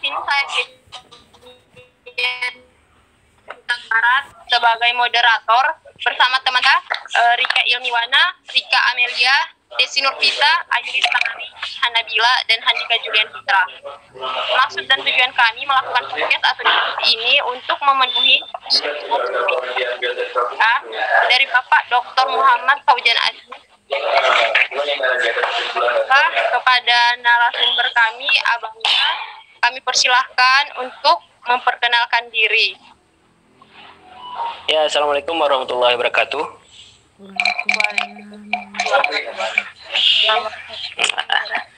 sini saya Barat sebagai moderator bersama teman Rika Ilmiwana, Rika Amelia, Desi Nurvita, Ayu Lestari, Hanabila, dan Handika Julian Fitra. Maksud dan tujuan kami melakukan podcast atau diskusi ini untuk memenuhi dari Bapak Dr. Muhammad Faujan Aziz kepada narasumber kami, Abangnya, kami persilahkan untuk memperkenalkan diri. Ya, Assalamualaikum warahmatullahi wabarakatuh.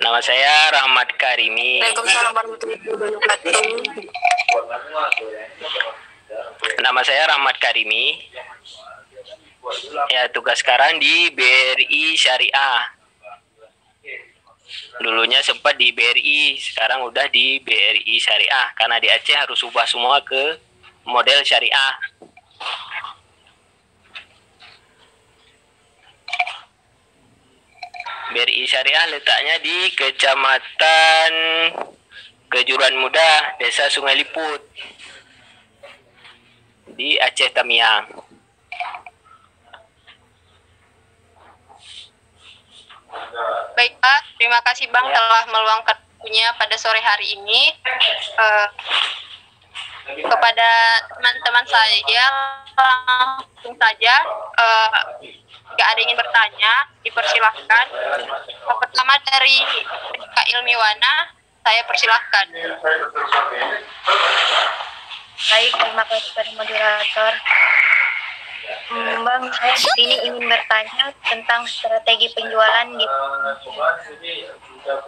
Nama saya Rahmat Karimi. Waalaikumsalam warahmatullahi wabarakatuh. Nama saya Rahmat Karimi. Ya, tugas sekarang di BRI Syariah. Dulunya sempat di BRI, sekarang udah di BRI Syariah. Karena di Aceh harus ubah semua ke model syariah. BRI Syariah letaknya di Kecamatan Kejuruan Muda, Desa Sungai Liput, di Aceh Tamiang. Baiklah, terima kasih Bang telah meluangkan waktunya pada sore hari ini. Kepada teman-teman saya langsung saja, jika ada yang ingin bertanya dipersilahkan. Pertama dari Kak Ilmiwana, saya persilahkan. Baik, terima kasih pada moderator. Bang, saya di sini ingin bertanya tentang strategi penjualan gitu.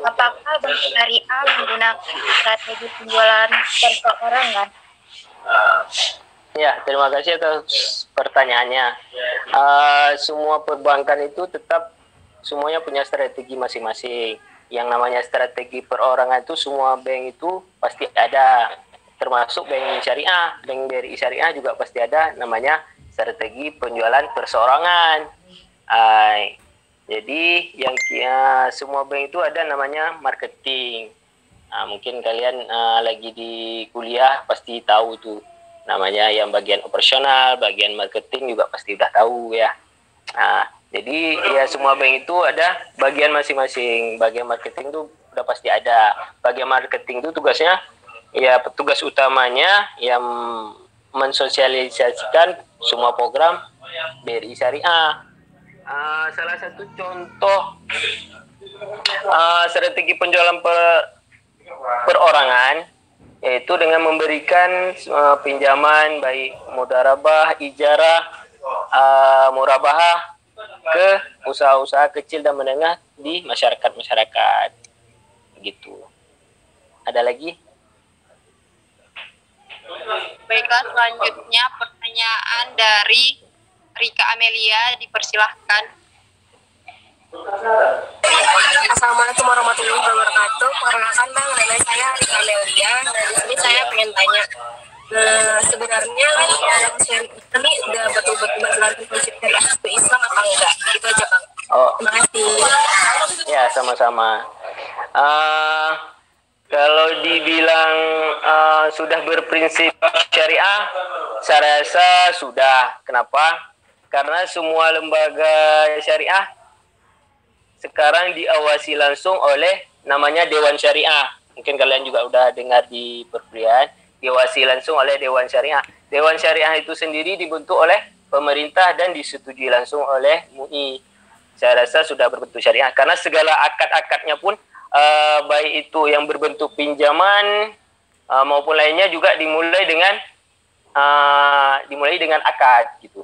Apakah Bank Syariah menggunakan strategi penjualan perseorangan? Ya, terima kasih atas pertanyaannya. Semua perbankan itu tetap semuanya punya strategi masing-masing. Yang namanya strategi perorangan itu semua bank itu pasti ada, termasuk bank syariah, bank BRI Syariah juga pasti ada namanya strategi penjualan perseorangan. Jadi yang semua bank itu ada namanya marketing. Mungkin kalian lagi di kuliah pasti tahu tuh namanya, yang bagian operasional, bagian marketing juga pasti udah tahu ya. Jadi ya semua bank itu ada bagian masing-masing. Bagian marketing itu udah pasti ada. Bagian marketing itu tugasnya ya, petugas utamanya yang mensosialisasikan semua program BRI Syariah. Salah satu contoh strategi penjualan perorangan yaitu dengan memberikan pinjaman baik mudharabah, ijarah, murabahah ke usaha-usaha kecil dan menengah di masyarakat gitu. Ada lagi? Baiklah, selanjutnya pertanyaan dari Rika Amelia, dipersilahkan. Assalamualaikum warahmatullahi wabarakatuh. Perkenalkan Bang, nama saya Rika Amelia. Dari sini saya pengen tanya, sebenarnya dalam seri ini udah betul-betul menjalankan prinsip dari asas Islam apa enggak? Itu aja Bang. Terima kasih. Ya, sama-sama. Kalau dibilang sudah berprinsip syariah, saya rasa sudah. Kenapa? Karena semua lembaga syariah sekarang diawasi langsung oleh namanya Dewan Syariah. Mungkin kalian juga udah dengar di perkuliahan, diawasi langsung oleh Dewan Syariah. Dewan Syariah itu sendiri dibentuk oleh pemerintah dan disetujui langsung oleh MUI. Saya rasa sudah berbentuk syariah karena segala akad-akadnya pun baik itu yang berbentuk pinjaman maupun lainnya juga dimulai dengan akad gitu.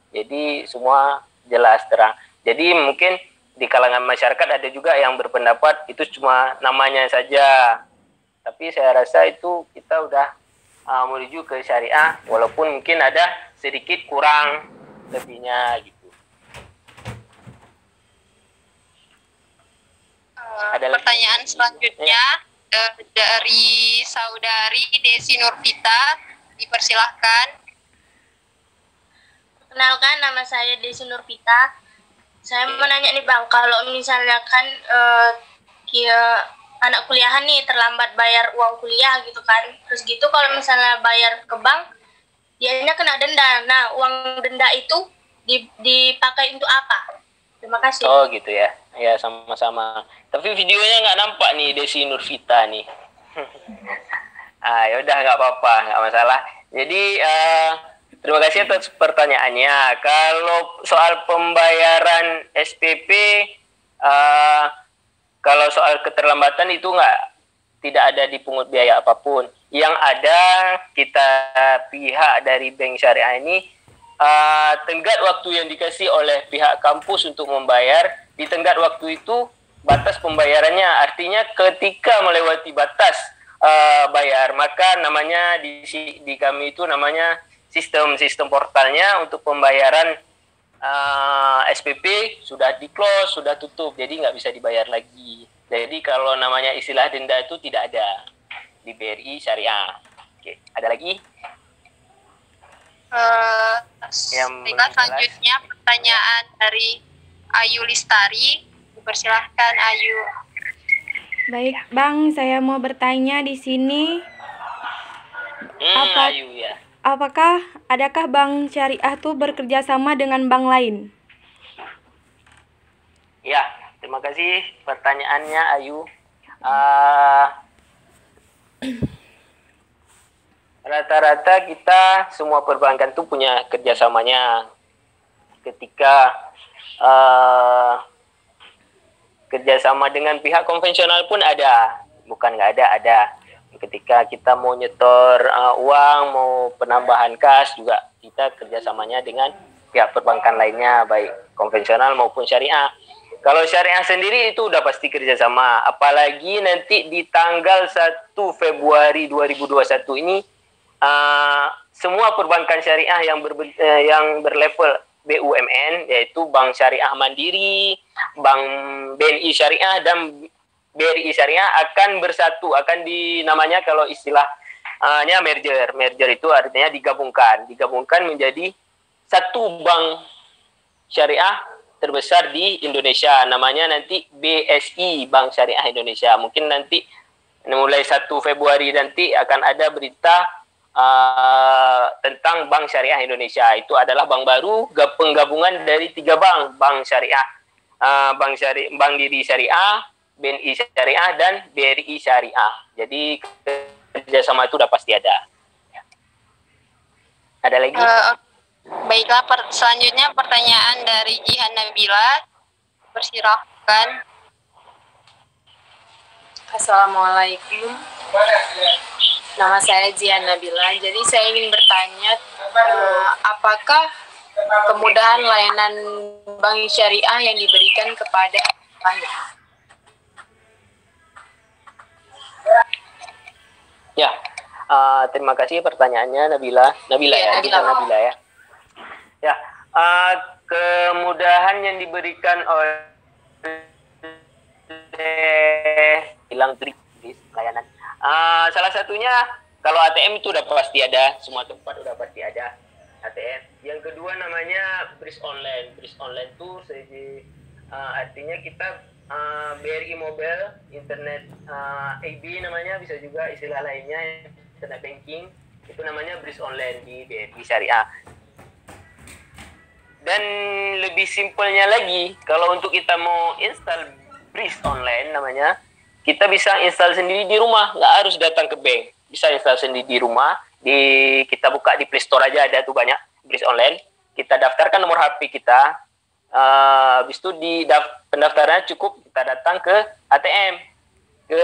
Jadi semua jelas terang. Jadi mungkin di kalangan masyarakat ada juga yang berpendapat itu cuma namanya saja. Tapi saya rasa itu kita udah menuju ke syariah walaupun mungkin ada sedikit kurang lebihnya gitu. Pertanyaan selanjutnya dari saudari Desi Nurvita, dipersilahkan. Kenalkan, nama saya Desi Nurvita. Saya mau nanya nih Bang, kalau misalnya kan anak kuliahan nih terlambat bayar uang kuliah gitu kan. Terus gitu kalau misalnya bayar ke bank, dianya kena denda. Nah, uang denda itu dipakai untuk apa? Terima kasih. Oh gitu ya. Ya sama-sama. Tapi videonya nggak nampak nih Desi Nurvita nih. Ya udah nggak apa-apa, nggak masalah. Jadi terima kasih atas pertanyaannya. Kalau soal pembayaran SPP, kalau soal keterlambatan itu tidak ada dipungut biaya apapun. Yang ada kita pihak dari Bank Syariah ini tenggat waktu yang dikasih oleh pihak kampus untuk membayar, di tenggat waktu itu batas pembayarannya, artinya ketika melewati batas bayar, maka namanya di kami itu namanya sistem portalnya untuk pembayaran SPP sudah di-close, sudah tutup, jadi nggak bisa dibayar lagi. Jadi kalau namanya istilah denda itu tidak ada di BRI Syariah. Oke, ada lagi? Baiklah, selanjutnya pertanyaan dari Ayu Listari. Dipersilahkan Ayu. Baik, Bang, saya mau bertanya di sini. Ayu ya. Adakah Bank Syariah tuh bekerja sama dengan bank lain? Ya, terima kasih pertanyaannya Ayu. Rata-rata kita semua perbankan tuh punya kerjasamanya. Ketika kerjasama dengan pihak konvensional pun ada, bukan nggak ada. Ketika kita mau nyetor uang, mau penambahan kas juga kita kerjasamanya dengan pihak perbankan lainnya, baik konvensional maupun syariah. Kalau syariah sendiri itu udah pasti kerjasama, apalagi nanti di tanggal 1 Februari 2021 ini semua perbankan syariah yang berlevel BUMN, yaitu Bank Syariah Mandiri, Bank BNI Syariah, dan BRI Syariah akan bersatu, akan namanya kalau istilahnya merger. Merger itu artinya digabungkan menjadi satu bank syariah terbesar di Indonesia. Namanya nanti BSI, Bank Syariah Indonesia. Mungkin nanti mulai 1 Februari nanti akan ada berita tentang Bank Syariah Indonesia. Itu adalah bank baru, penggabungan dari 3 bank syariah, Bank Diri Syariah, BNI Syariah, dan BRI Syariah. Jadi kerjasama itu udah pasti ada. Ada lagi? Baiklah, selanjutnya pertanyaan dari Jihan Nabila. Persilahkan. Assalamualaikum. Nama saya Jihan Nabila. Jadi saya ingin bertanya, apakah kemudahan layanan bank syariah yang diberikan kepada banyak? Ya, terima kasih pertanyaannya Nabila. Nabila ya. Ya, kemudahan yang diberikan oleh bilang layanan. Salah satunya kalau ATM itu udah pasti ada, semua tempat udah pasti ada ATM. Yang kedua namanya BRIS online. BRIS online itu artinya kita BRI Mobile, Internet AB namanya, bisa juga istilah lainnya Internet Banking, itu namanya BRIS online di BRI Syariah. Dan lebih simpelnya lagi, kalau untuk kita mau install BRIS online namanya, kita bisa install sendiri di rumah, nggak harus datang ke bank. Bisa install sendiri di rumah, kita buka di Play Store aja, ada tuh banyak BRIS online. Kita daftarkan nomor HP kita, habis itu di pendaftarannya cukup kita datang ke ATM, ke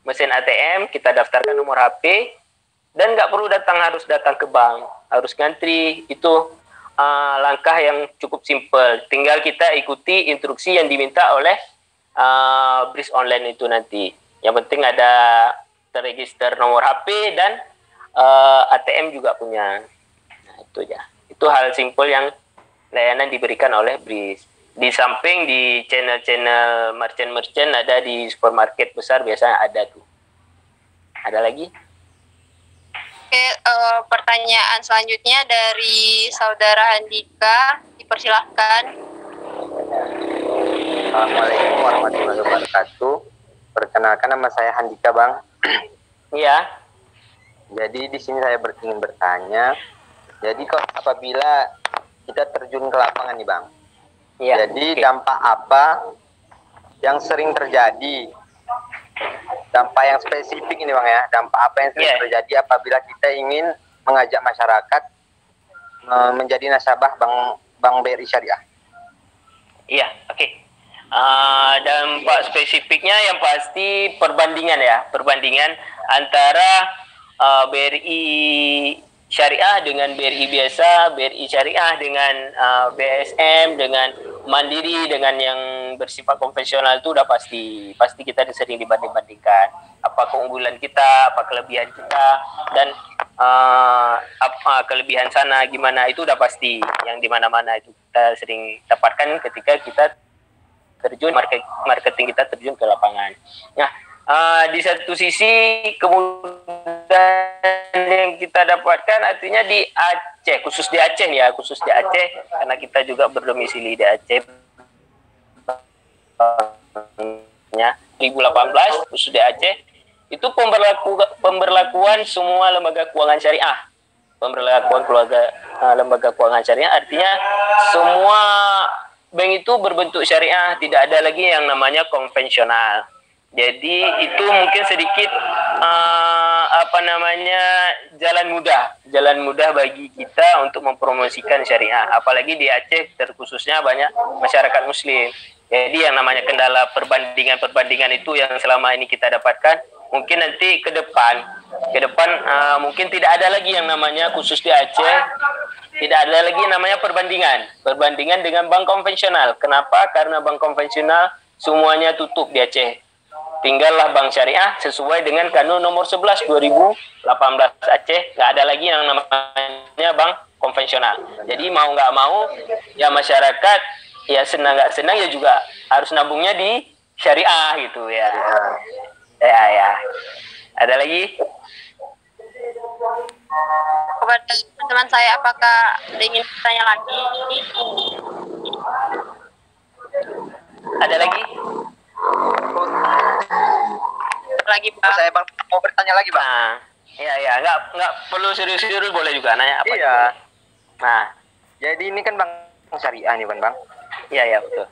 mesin ATM, kita daftarkan nomor HP, dan nggak perlu harus datang ke bank, harus ngantri. Itu langkah yang cukup simpel, tinggal kita ikuti instruksi yang diminta oleh BRIS online itu nanti. Yang penting ada terregister nomor HP dan ATM juga punya. Nah, itu ya. Itu hal simpel yang layanan diberikan oleh BRIS. Di samping di channel-channel merchant ada, di supermarket besar biasanya ada tuh. Ada lagi? Oke, pertanyaan selanjutnya dari Saudara Handika, dipersilahkan. Assalamualaikum warahmatullahi wabarakatuh. Perkenalkan, nama saya Handika, Bang. Iya. Jadi di sini saya ingin bertanya. Jadi kok apabila kita terjun ke lapangan nih, Bang. Iya. Jadi dampak apa yang sering terjadi? Dampak yang spesifik ini, Bang, ya. Dampak apa yang sering terjadi apabila kita ingin mengajak masyarakat menjadi nasabah Bank BRI Syariah? Iya, oke. Dampak spesifiknya yang pasti perbandingan ya, perbandingan antara BRI Syariah dengan BRI biasa, BRI Syariah dengan BSM, dengan Mandiri, dengan yang bersifat konvensional itu udah pasti kita sering dibanding-bandingkan. Apa keunggulan kita, apa kelebihan kita, dan apa kelebihan sana gimana itu udah pasti. Yang di mana-mana itu kita sering dapatkan ketika kita terjun marketing kita terjun ke lapangan. Nah, di satu sisi kemudahan yang kita dapatkan artinya di Aceh, khusus di Aceh karena kita juga berdomisili di Aceh. Ya, 2018 khusus di Aceh itu pemberlakuan semua lembaga keuangan syariah. Pemberlakuan lembaga keuangan syariah artinya semua bank itu berbentuk syariah, tidak ada lagi yang namanya konvensional. Jadi itu mungkin sedikit jalan mudah bagi kita untuk mempromosikan syariah. Apalagi di Aceh terkhususnya banyak masyarakat Muslim. Jadi yang namanya kendala perbandingan itu yang selama ini kita dapatkan, mungkin nanti ke depan mungkin tidak ada lagi yang namanya khusus di Aceh, tidak ada lagi yang namanya perbandingan dengan bank konvensional. Kenapa? Karena bank konvensional semuanya tutup di Aceh. Tinggallah bank syariah sesuai dengan Kanun nomor 11 2018 Aceh, nggak ada lagi yang namanya bank konvensional. Jadi mau nggak mau ya masyarakat ya senang nggak senang ya juga harus nabungnya di syariah gitu ya. Ya. Ada lagi? Kepada teman-teman saya, apakah ingin bertanya lagi? Ada lagi? Bang. Saya mau bertanya lagi, Bang. Nah, iya, nggak perlu serius-serius, boleh juga nanya apa. Iya. Juga. Nah, jadi ini kan bank syariah nih, Bang. Iya, betul.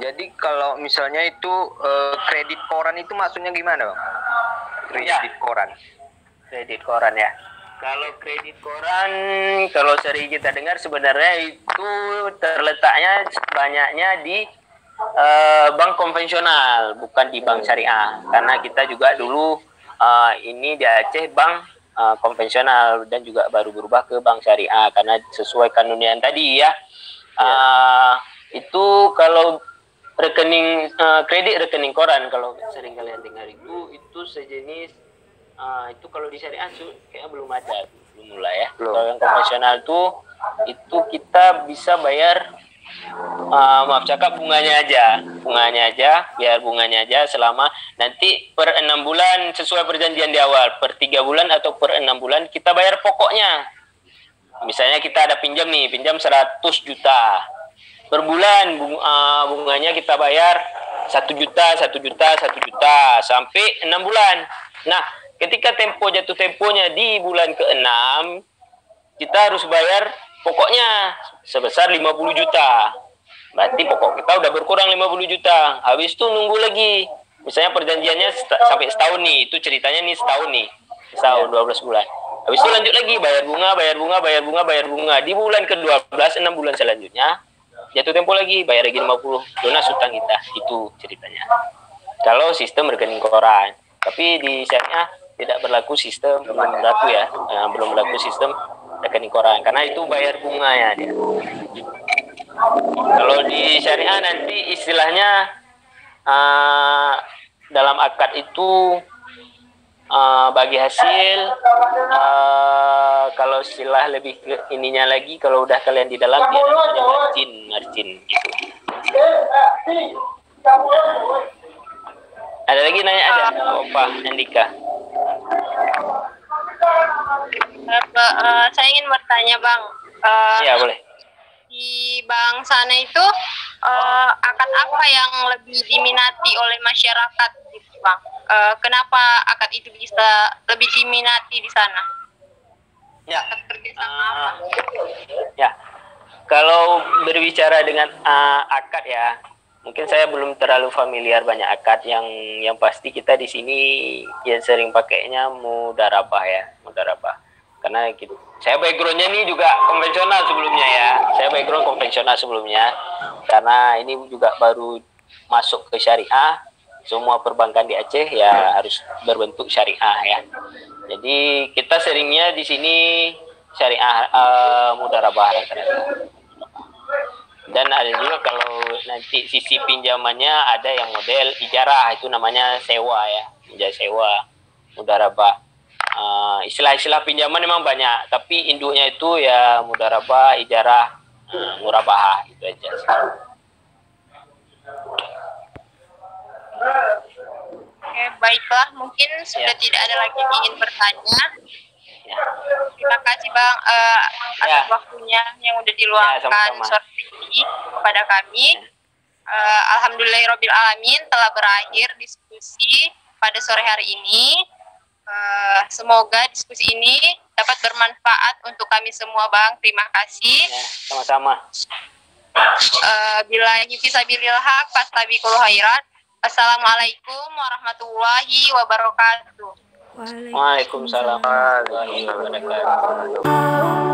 Jadi kalau misalnya itu kredit koran itu maksudnya gimana, Bang? Kredit koran ya. Kalau kredit koran, kalau sering kita dengar sebenarnya itu terletaknya banyaknya di bank konvensional, bukan di bank syariah. Karena kita juga dulu ini di Aceh bank konvensional dan juga baru berubah ke bank syariah karena sesuai kanunian tadi ya. Itu kalau kredit rekening koran kalau sering kalian dengar itu sejenis itu kalau di syariah kayaknya belum mulai ya. Kalau yang konvensional itu kita bisa bayar bunganya aja selama nanti per 6 bulan sesuai perjanjian di awal, per 3 bulan atau per 6 bulan kita bayar pokoknya. Misalnya kita ada pinjam 100 juta per bulan, bunganya kita bayar 1 juta sampai 6 bulan. Nah, ketika jatuh temponya di bulan ke-6 kita harus bayar pokoknya sebesar 50 juta. Berarti pokok kita udah berkurang 50 juta. Habis itu nunggu lagi. Misalnya perjanjiannya sampai setahun nih. Itu ceritanya nih setahun 12 bulan. Habis itu lanjut lagi bayar bunga. Di bulan ke-12 6 bulan selanjutnya jatuh tempo lagi bayar lagi 50. Lunas utang kita. Itu ceritanya. Kalau sistem rekening koran. Tapi di syariah tidak berlaku sistem belum berlaku sistem rekening koran karena itu bayar bunganya dia. Kalau di syariah nanti istilahnya dalam akad itu bagi hasil, kalau istilah lebih ininya lagi kalau udah kalian di dalam dia namanya margin gitu. Ada lagi nanya Opa Andika? Saya ingin bertanya, Bang. Iya, boleh. Di bank sana itu akad apa yang lebih diminati oleh masyarakat gitu, Bang? kenapa akad itu bisa lebih diminati di sana? Ya. Akad kerjasama apa? Ya, kalau berbicara dengan akad ya, mungkin saya belum terlalu familiar banyak akad. Yang pasti kita di sini yang sering pakainya mudarabah ya, mudarabah. Karena gitu, saya backgroundnya nih juga konvensional sebelumnya ya. Saya background konvensional sebelumnya, karena ini juga baru masuk ke syariah. Semua perbankan di Aceh ya harus berbentuk syariah ya. Jadi kita seringnya di sini syariah mudarabah rata-rata. Dan ada juga kalau nanti sisi pinjamannya ada yang model ijarah, itu namanya sewa ya, pinjam sewa, mudarabah. Istilah-istilah pinjaman memang banyak, tapi induknya itu ya mudarabah, ijarah, murabahah, itu aja. Oke, baiklah. Mungkin sudah tidak ada lagi yang ingin bertanya. Ya. Terima kasih Bang atas waktunya yang udah diluangkan sama-sama. sore ini kepada kami. Alhamdulillahirabbil alamin telah berakhir diskusi pada sore hari ini. Semoga diskusi ini dapat bermanfaat untuk kami semua Bang. Terima kasih. Ya, sama-sama. Billahi fisabilil haq fastabiqul khairat. Assalamualaikum warahmatullahi wabarakatuh. Waalaikumsalam warahmatullahi wabarakatuh.